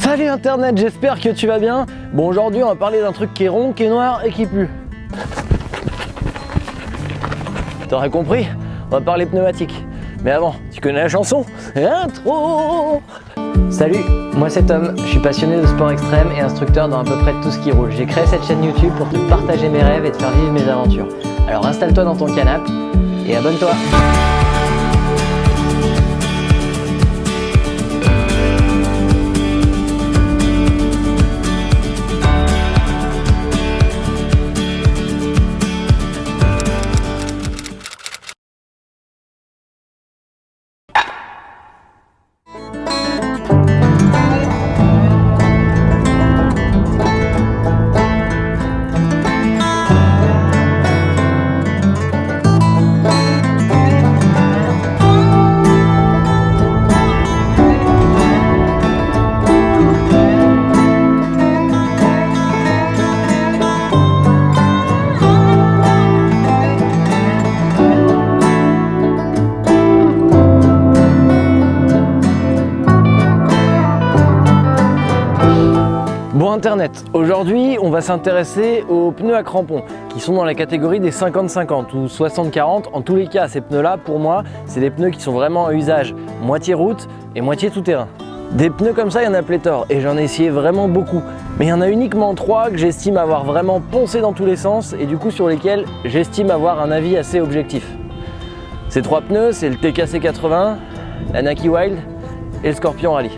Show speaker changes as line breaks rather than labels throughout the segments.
Salut internet, j'espère que tu vas bien. Bon, aujourd'hui on va parler d'un truc qui est rond, qui est noir et qui pue. T'aurais compris? On va parler pneumatique. Mais avant, tu connais la chanson? Intro! Salut, moi c'est Tom, je suis passionné de sport extrême et instructeur dans à peu près tout ce qui roule. J'ai créé cette chaîne YouTube pour te partager mes rêves et te faire vivre mes aventures. Alors installe-toi dans ton canapé et abonne-toi. Bon internet, aujourd'hui on va s'intéresser aux pneus à crampons qui sont dans la catégorie des 50-50 ou 60-40. En tous les cas, ces pneus là pour moi c'est des pneus qui sont vraiment à usage moitié route et moitié tout terrain. Des pneus comme ça il y en a pléthore et j'en ai essayé vraiment beaucoup, mais il y en a uniquement 3 que j'estime avoir vraiment poncé dans tous les sens et du coup sur lesquels j'estime avoir un avis assez objectif. Ces 3 pneus, c'est le TKC 80, la Naki Wild et le Scorpion Rally.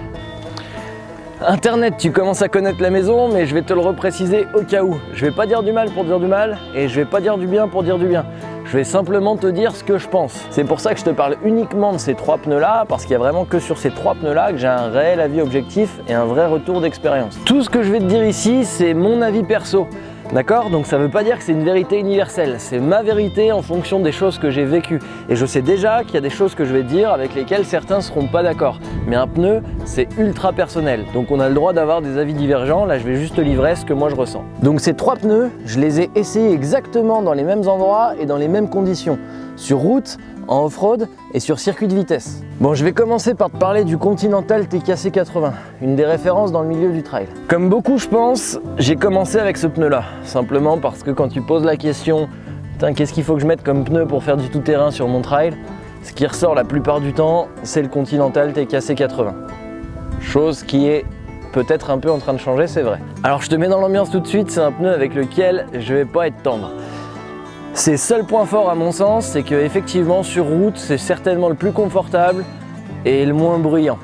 Internet, tu commences à connaître la maison, mais je vais te le repréciser au cas où. Je vais pas dire du mal pour dire du mal, et je vais pas dire du bien pour dire du bien. Je vais simplement te dire ce que je pense. C'est pour ça que je te parle uniquement de ces 3 pneus-là, parce qu'il y a vraiment que sur ces 3 pneus-là que j'ai un réel avis objectif et un vrai retour d'expérience. Tout ce que je vais te dire ici, c'est mon avis perso. D'accord? Donc ça veut pas dire que c'est une vérité universelle, c'est ma vérité en fonction des choses que j'ai vécues. Et je sais déjà qu'il y a des choses que je vais te dire avec lesquelles certains seront pas d'accord. Mais un pneu, c'est ultra personnel, donc on a le droit d'avoir des avis divergents. Là je vais juste te livrer ce que moi je ressens. Donc ces 3 pneus, je les ai essayés exactement dans les mêmes endroits et dans les mêmes conditions. Sur route, en off-road et sur circuit de vitesse. Bon, je vais commencer par te parler du Continental TKC 80, une des références dans le milieu du trail. Comme beaucoup je pense, j'ai commencé avec ce pneu-là, simplement parce que quand tu poses la question « Putain, qu'est-ce qu'il faut que je mette comme pneu pour faire du tout-terrain sur mon trail ?» Ce qui ressort la plupart du temps, c'est le Continental TKC 80. Chose qui est peut-être un peu en train de changer, c'est vrai. Alors je te mets dans l'ambiance tout de suite, c'est un pneu avec lequel je vais pas être tendre. Ses seuls points forts à mon sens, c'est que effectivement sur route, c'est certainement le plus confortable et le moins bruyant.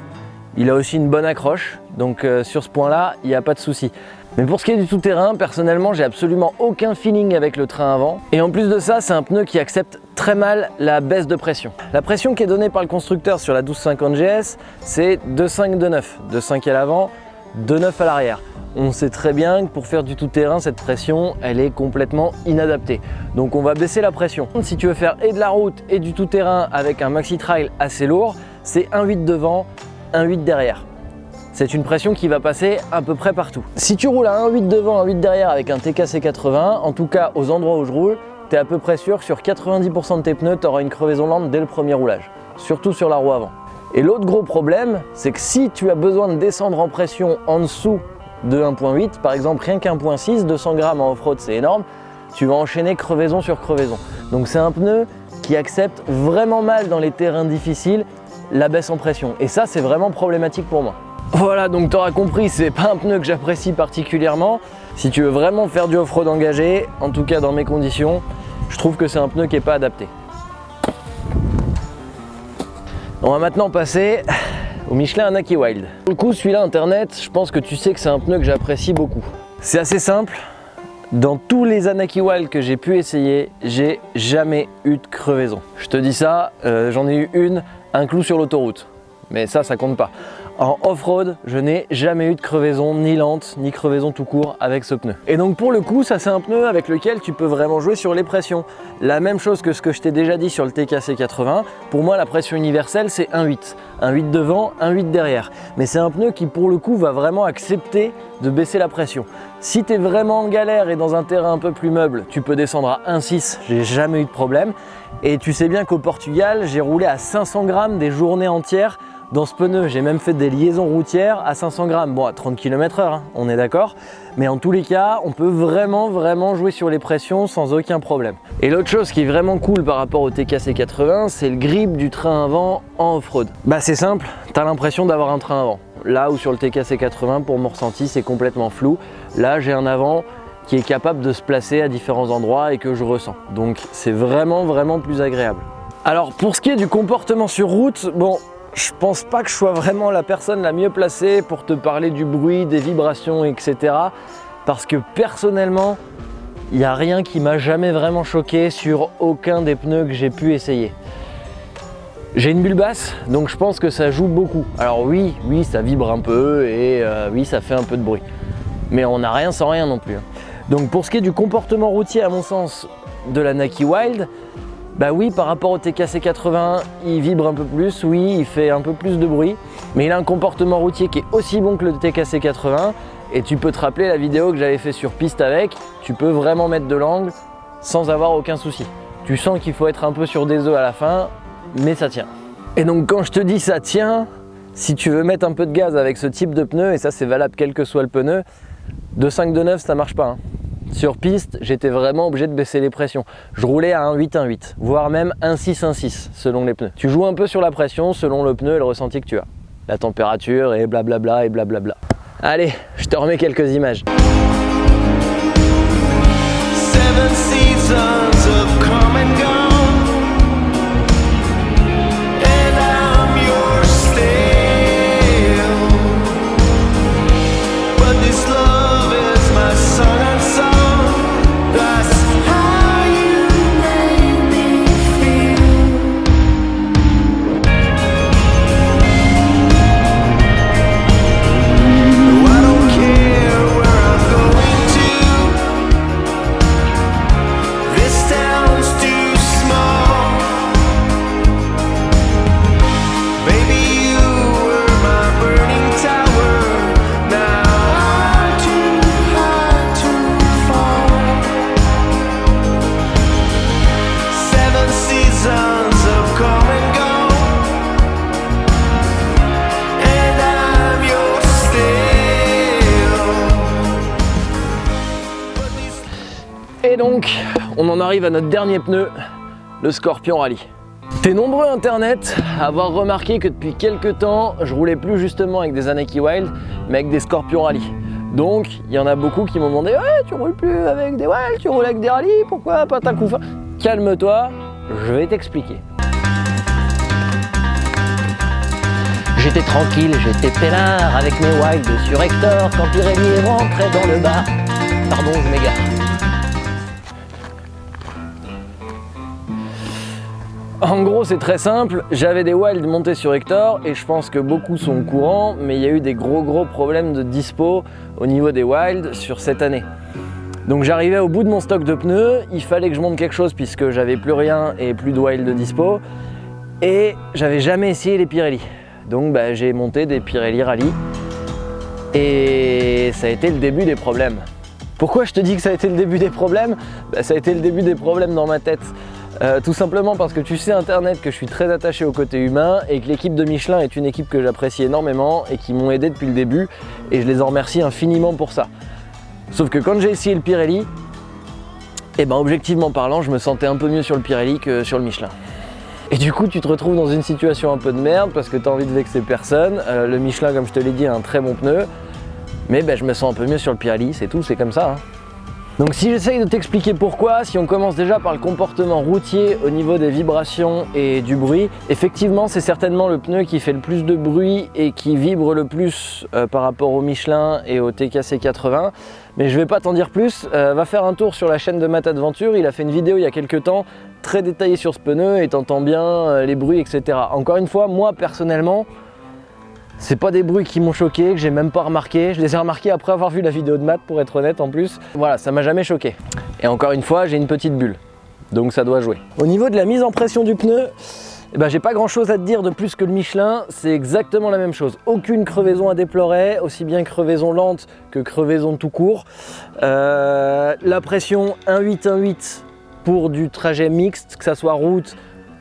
Il a aussi une bonne accroche, donc sur ce point-là, il n'y a pas de souci. Mais pour ce qui est du tout-terrain, personnellement, j'ai absolument aucun feeling avec le train avant. Et en plus de ça, c'est un pneu qui accepte très mal la baisse de pression. La pression qui est donnée par le constructeur sur la 1250 GS, c'est 2,5-2,9. 2,5 à l'avant, 2,9 à l'arrière. On sait très bien que pour faire du tout-terrain, cette pression, elle est complètement inadaptée. Donc on va baisser la pression. Si tu veux faire et de la route et du tout-terrain avec un maxi trail assez lourd, c'est 1,8 devant, 1,8 derrière. C'est une pression qui va passer à peu près partout. Si tu roules à 1,8 devant, 1,8 derrière avec un TKC 80, en tout cas aux endroits où je roule, tu es à peu près sûr que sur 90% de tes pneus, tu auras une crevaison lente dès le premier roulage, surtout sur la roue avant. Et l'autre gros problème, c'est que si tu as besoin de descendre en pression en dessous de 1.8, par exemple rien qu'1.6, 200 grammes en off-road c'est énorme, tu vas enchaîner crevaison sur crevaison. Donc c'est un pneu qui accepte vraiment mal dans les terrains difficiles la baisse en pression. Et ça c'est vraiment problématique pour moi. Voilà, donc tu auras compris, c'est pas un pneu que j'apprécie particulièrement. Si tu veux vraiment faire du off-road engagé, en tout cas dans mes conditions, je trouve que c'est un pneu qui n'est pas adapté. On va maintenant passer au Michelin Naki Wild. Pour le coup, celui-là internet, je pense que tu sais que c'est un pneu que j'apprécie beaucoup. C'est assez simple, dans tous les Naki Wild que j'ai pu essayer, j'ai jamais eu de crevaison. Je te dis ça, j'en ai eu une, un clou sur l'autoroute, mais ça compte pas. En off-road, je n'ai jamais eu de crevaison ni lente, ni crevaison tout court avec ce pneu. Et donc pour le coup, ça c'est un pneu avec lequel tu peux vraiment jouer sur les pressions. La même chose que ce que je t'ai déjà dit sur le TKC 80, pour moi la pression universelle c'est 1,8. 1,8 devant, 1,8 derrière. Mais c'est un pneu qui pour le coup va vraiment accepter de baisser la pression. Si tu es vraiment en galère et dans un terrain un peu plus meuble, tu peux descendre à 1,6, j'ai jamais eu de problème. Et tu sais bien qu'au Portugal, j'ai roulé à 500 grammes des journées entières Dans ce pneu, j'ai même fait des liaisons routières à 500 grammes. Bon, à 30 km/h, hein, on est d'accord. Mais en tous les cas, on peut vraiment jouer sur les pressions sans aucun problème. Et l'autre chose qui est vraiment cool par rapport au TKC80, c'est le grip du train avant en off-road. Bah c'est simple, tu as l'impression d'avoir un train avant. Là où sur le TKC80, pour mon ressenti, c'est complètement flou. Là, j'ai un avant qui est capable de se placer à différents endroits et que je ressens. Donc c'est vraiment plus agréable. Alors pour ce qui est du comportement sur route, bon, je pense pas que je sois vraiment la personne la mieux placée pour te parler du bruit, des vibrations, etc. Parce que personnellement, il n'y a rien qui m'a jamais vraiment choqué sur aucun des pneus que j'ai pu essayer. J'ai une bulle basse, donc je pense que ça joue beaucoup. Alors oui, ça vibre un peu et oui, ça fait un peu de bruit. Mais on n'a rien sans rien non plus. Donc pour ce qui est du comportement routier, à mon sens, de la Naki Wild, bah oui, par rapport au TKC80, il vibre un peu plus, oui, il fait un peu plus de bruit, mais il a un comportement routier qui est aussi bon que le TKC80, et tu peux te rappeler la vidéo que j'avais fait sur piste avec, tu peux vraiment mettre de l'angle sans avoir aucun souci. Tu sens qu'il faut être un peu sur des œufs à la fin, mais ça tient. Et donc quand je te dis ça tient, si tu veux mettre un peu de gaz avec ce type de pneu, et ça c'est valable quel que soit le pneu, de 5 de 9 ça marche pas. Hein. Sur piste, j'étais vraiment obligé de baisser les pressions. Je roulais à 1,8, voire même 1,6 selon les pneus. Tu joues un peu sur la pression selon le pneu et le ressenti que tu as. La température et blablabla et blablabla. Allez, je te remets quelques images. Seven seasons of come and gone, and I'm yours still. But this love is my song and song. Et donc, on en arrive à notre dernier pneu, le Scorpion Rally. T'es nombreux internet à avoir remarqué que depuis quelques temps, je roulais plus justement avec des Naki Wild, mais avec des Scorpion Rally. Donc, il y en a beaucoup qui m'ont demandé « Ouais, tu roules plus avec des Wild, tu roules avec des Rally, pourquoi pas ta couffin ?» Calme-toi, je vais t'expliquer. J'étais tranquille, j'étais peinard avec mes Wild sur Hector quand Pirelli est rentré dans le bar. Pardon, je m'égare. En gros, c'est très simple, j'avais des Wild montés sur Hector et je pense que beaucoup sont au courant, mais il y a eu des gros problèmes de dispo au niveau des Wild sur cette année. Donc j'arrivais au bout de mon stock de pneus, il fallait que je monte quelque chose puisque j'avais plus rien et plus de Wild de dispo et j'avais jamais essayé les Pirelli. Donc bah, j'ai monté des Pirelli Rally et ça a été le début des problèmes. Pourquoi je te dis que ça a été le début des problèmes? Bah, ça a été le début des problèmes dans ma tête. Tout simplement parce que tu sais internet que je suis très attaché au côté humain et que l'équipe de Michelin est une équipe que j'apprécie énormément et qui m'ont aidé depuis le début et je les en remercie infiniment pour ça. Sauf que quand j'ai essayé le Pirelli, et ben objectivement parlant, je me sentais un peu mieux sur le Pirelli que sur le Michelin. Et du coup tu te retrouves dans une situation un peu de merde parce que tu as envie de vexer personne. Le Michelin, comme je te l'ai dit, a un très bon pneu, mais ben, je me sens un peu mieux sur le Pirelli, c'est tout, c'est comme ça. Hein. Donc si j'essaye de t'expliquer pourquoi, si on commence déjà par le comportement routier au niveau des vibrations et du bruit, effectivement c'est certainement le pneu qui fait le plus de bruit et qui vibre le plus par rapport au Michelin et au TKC80. Mais je vais pas t'en dire plus, va faire un tour sur la chaîne de Matt Adventure, il a fait une vidéo il y a quelques temps très détaillée sur ce pneu et t'entends bien les bruits, etc. Encore une fois, moi personnellement, c'est pas des bruits qui m'ont choqué, que j'ai même pas remarqué. Je les ai remarqués après avoir vu la vidéo de Matt, pour être honnête en plus. Voilà, ça m'a jamais choqué. Et encore une fois, j'ai une petite bulle, donc ça doit jouer. Au niveau de la mise en pression du pneu, eh ben, j'ai pas grand chose à te dire de plus que le Michelin, c'est exactement la même chose. Aucune crevaison à déplorer, aussi bien crevaison lente que crevaison tout court. La pression 1,8 pour du trajet mixte, que ça soit route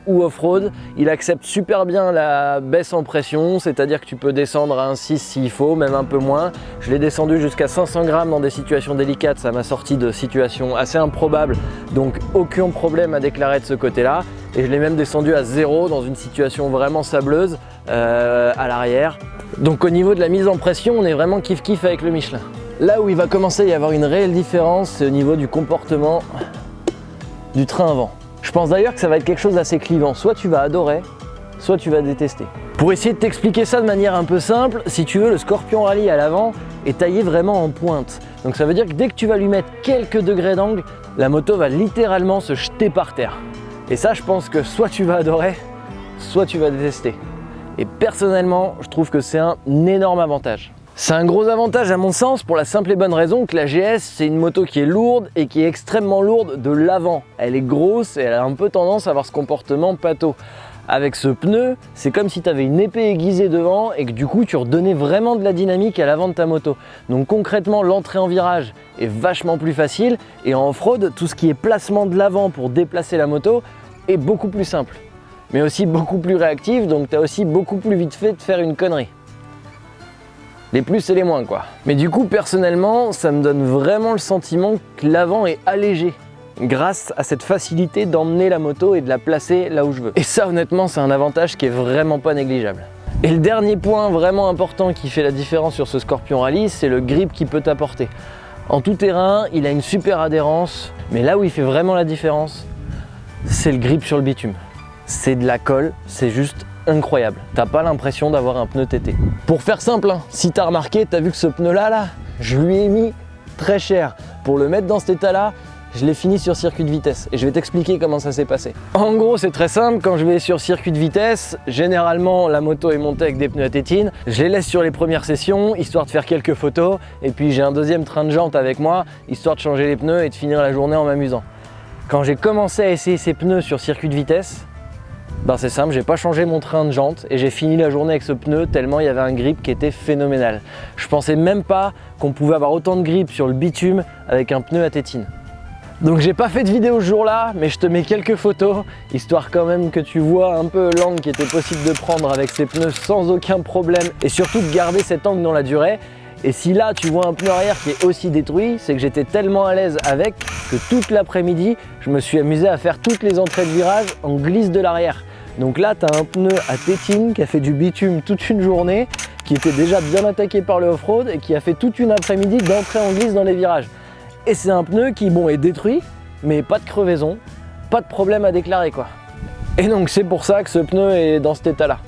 ou off-road. Il accepte super bien la baisse en pression, c'est-à-dire que tu peux descendre à un 6 s'il faut, même un peu moins. Je l'ai descendu jusqu'à 500 grammes dans des situations délicates, ça m'a sorti de situations assez improbables, donc aucun problème à déclarer de ce côté-là. Et je l'ai même descendu à 0 dans une situation vraiment sableuse à l'arrière. Donc au niveau de la mise en pression, on est vraiment kiff-kiff avec le Michelin. Là où il va commencer à y avoir une réelle différence, c'est au niveau du comportement du train avant. Je pense d'ailleurs que ça va être quelque chose d'assez clivant. Soit tu vas adorer, soit tu vas détester. Pour essayer de t'expliquer ça de manière un peu simple, si tu veux, le Scorpion Rally à l'avant est taillé vraiment en pointe. Donc ça veut dire que dès que tu vas lui mettre quelques degrés d'angle, la moto va littéralement se jeter par terre. Et ça, je pense que soit tu vas adorer, soit tu vas détester. Et personnellement, je trouve que c'est un énorme avantage. C'est un gros avantage à mon sens pour la simple et bonne raison que la GS, c'est une moto qui est lourde et qui est extrêmement lourde de l'avant. Elle est grosse et elle a un peu tendance à avoir ce comportement pâteau. Avec ce pneu, c'est comme si tu avais une épée aiguisée devant et que du coup tu redonnais vraiment de la dynamique à l'avant de ta moto. Donc concrètement, l'entrée en virage est vachement plus facile et en off-road, tout ce qui est placement de l'avant pour déplacer la moto est beaucoup plus simple. Mais aussi beaucoup plus réactif, donc tu as aussi beaucoup plus vite fait de faire une connerie. Les plus et les moins quoi. Mais du coup personnellement, ça me donne vraiment le sentiment que l'avant est allégé grâce à cette facilité d'emmener la moto et de la placer là où je veux. Et ça honnêtement, c'est un avantage qui est vraiment pas négligeable. Et le dernier point vraiment important qui fait la différence sur ce Scorpion Rally, c'est le grip qu'il peut t'apporter. En tout terrain, il a une super adhérence, mais là où il fait vraiment la différence, c'est le grip sur le bitume. C'est de la colle, c'est juste incroyable. T'as pas l'impression d'avoir un pneu TT. Pour faire simple, hein, si t'as remarqué, t'as vu que ce pneu-là, je lui ai mis très cher. Pour le mettre dans cet état-là, je l'ai fini sur circuit de vitesse. Et je vais t'expliquer comment ça s'est passé. En gros, c'est très simple. Quand je vais sur circuit de vitesse, généralement, la moto est montée avec des pneus à tétine. Je les laisse sur les premières sessions, histoire de faire quelques photos. Et puis, j'ai un deuxième train de jantes avec moi, histoire de changer les pneus et de finir la journée en m'amusant. Quand j'ai commencé à essayer ces pneus sur circuit de vitesse, ben c'est simple, j'ai pas changé mon train de jantes et j'ai fini la journée avec ce pneu tellement il y avait un grip qui était phénoménal. Je pensais même pas qu'on pouvait avoir autant de grip sur le bitume avec un pneu à tétine. Donc j'ai pas fait de vidéo ce jour-là, mais je te mets quelques photos, histoire quand même que tu vois un peu l'angle qui était possible de prendre avec ces pneus sans aucun problème et surtout de garder cet angle dans la durée. Et si là tu vois un pneu arrière qui est aussi détruit, c'est que j'étais tellement à l'aise avec que toute l'après-midi, je me suis amusé à faire toutes les entrées de virage en glisse de l'arrière. Donc là, tu as un pneu à tétine qui a fait du bitume toute une journée, qui était déjà bien attaqué par le off-road et qui a fait toute une après-midi d'entrée en glisse dans les virages. Et c'est un pneu qui, bon, est détruit, mais pas de crevaison, pas de problème à déclarer quoi. Et donc c'est pour ça que ce pneu est dans cet état-là.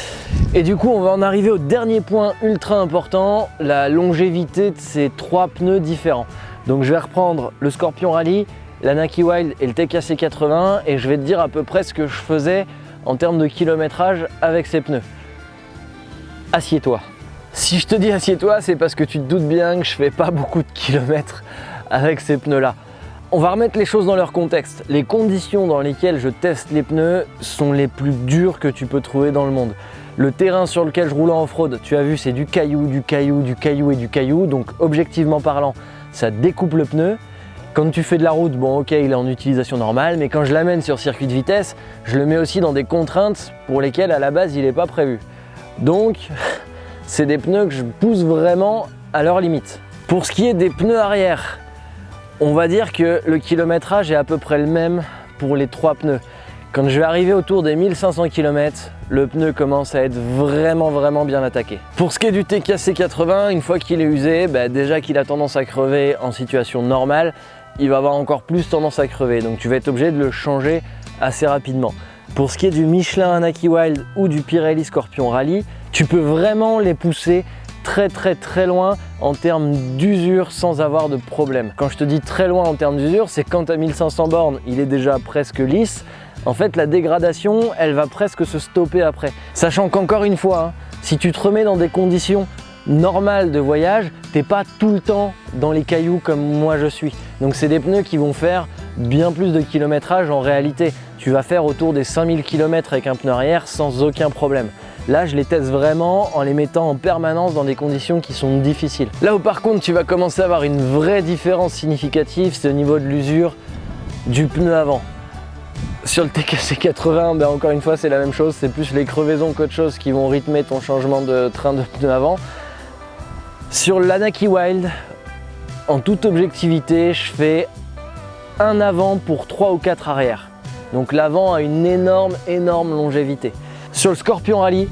Et du coup, on va en arriver au dernier point ultra important, la longévité de ces trois pneus différents. Donc je vais reprendre le Scorpion Rally, la Naki Wild et le TKC 80 et je vais te dire à peu près ce que je faisais en termes de kilométrage avec ces pneus. Assieds-toi. Si je te dis assieds-toi, c'est parce que tu te doutes bien que je fais pas beaucoup de kilomètres avec ces pneus-là. On va remettre les choses dans leur contexte. Les conditions dans lesquelles je teste les pneus sont les plus dures que tu peux trouver dans le monde. Le terrain sur lequel je roule en off-road, tu as vu, c'est du caillou, du caillou, du caillou et du caillou. Donc objectivement parlant, ça découpe le pneu. Quand tu fais de la route, bon ok, il est en utilisation normale, mais quand je l'amène sur circuit de vitesse, je le mets aussi dans des contraintes pour lesquelles à la base il n'est pas prévu. Donc, c'est des pneus que je pousse vraiment à leur limite. Pour ce qui est des pneus arrière, on va dire que le kilométrage est à peu près le même pour les trois pneus. Quand je vais arriver autour des 1500 km, le pneu commence à être vraiment bien attaqué. Pour ce qui est du TKC 80, une fois qu'il est usé, déjà qu'il a tendance à crever en situation normale, il va avoir encore plus tendance à crever. Donc tu vas être obligé de le changer assez rapidement. Pour ce qui est du Michelin Naki Wild ou du Pirelli Scorpion Rally, tu peux vraiment les pousser très loin en termes d'usure sans avoir de problème. Quand je te dis très loin en termes d'usure, c'est quand à 1500 bornes, il est déjà presque lisse. En fait, la dégradation, elle va presque se stopper après. Sachant qu'encore une fois, si tu te remets dans des conditions normales de voyage, t'es pas tout le temps dans les cailloux comme moi je suis. Donc c'est des pneus qui vont faire bien plus de kilométrage en réalité. Tu vas faire autour des 5000 km avec un pneu arrière sans aucun problème. Là, je les teste vraiment en les mettant en permanence dans des conditions qui sont difficiles. Là où par contre, tu vas commencer à avoir une vraie différence significative, c'est au niveau de l'usure du pneu avant. Sur le TKC 80, ben encore une fois c'est la même chose, c'est plus les crevaisons qu'autre chose qui vont rythmer ton changement de train de pneus avant. Sur l'Anaki Wild, en toute objectivité, je fais un avant pour 3 ou 4 arrière. Donc l'avant a une énorme longévité. Sur le Scorpion Rally,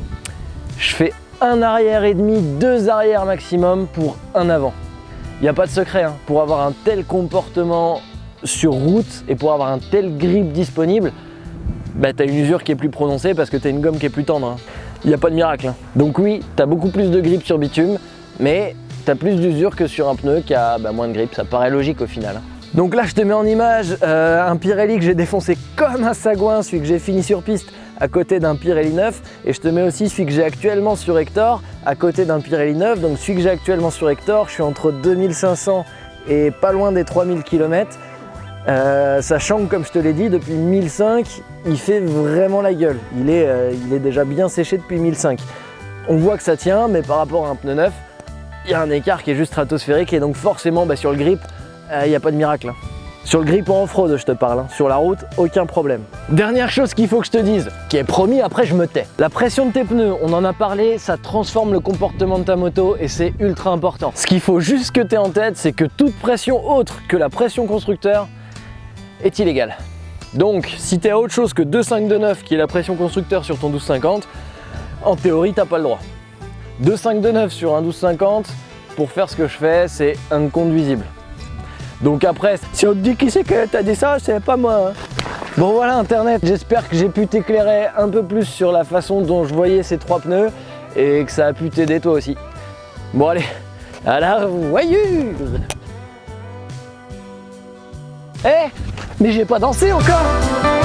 je fais un arrière et demi, 2 arrières maximum pour un avant. Il n'y a pas de secret, hein. Pour avoir un tel comportement sur route et pour avoir un tel grip disponible, bah, tu as une usure qui est plus prononcée parce que tu as une gomme qui est plus tendre. Hein. Il n'y a pas de miracle. Hein. Donc oui, tu as beaucoup plus de grip sur bitume, mais tu as plus d'usure que sur un pneu qui a moins de grip. Ça paraît logique au final. Hein. Donc là, je te mets en image un Pirelli que j'ai défoncé comme un sagouin, celui que j'ai fini sur piste à côté d'un Pirelli 9, et je te mets aussi celui que j'ai actuellement sur Hector à côté d'un Pirelli 9. Donc celui que j'ai actuellement sur Hector, je suis entre 2500 et pas loin des 3000 km. Sachant que, comme je te l'ai dit, depuis 1005, il fait vraiment la gueule. Il est déjà bien séché depuis 1005. On voit que ça tient, mais par rapport à un pneu neuf, il y a un écart qui est juste stratosphérique, et donc forcément sur le grip, il n'y a pas de miracle. Hein. Sur le grip en off-road, je te parle. Hein. Sur la route, aucun problème. Dernière chose qu'il faut que je te dise, qui est promis, après je me tais. La pression de tes pneus, on en a parlé, ça transforme le comportement de ta moto et c'est ultra important. Ce qu'il faut juste que tu aies en tête, c'est que toute pression autre que la pression constructeur est illégale. Donc, si tu es à autre chose que 2.529 qui est la pression constructeur sur ton 1250, en théorie, t'as pas le droit. 2.529 sur un 1250, pour faire ce que je fais, c'est inconduisible. Donc après, si on te dit qui c'est que t'as dit ça, c'est pas moi. Hein. Bon voilà Internet, j'espère que j'ai pu t'éclairer un peu plus sur la façon dont je voyais ces 3 pneus et que ça a pu t'aider toi aussi. Bon allez, à la voyure. Eh, mais j'ai pas dansé encore.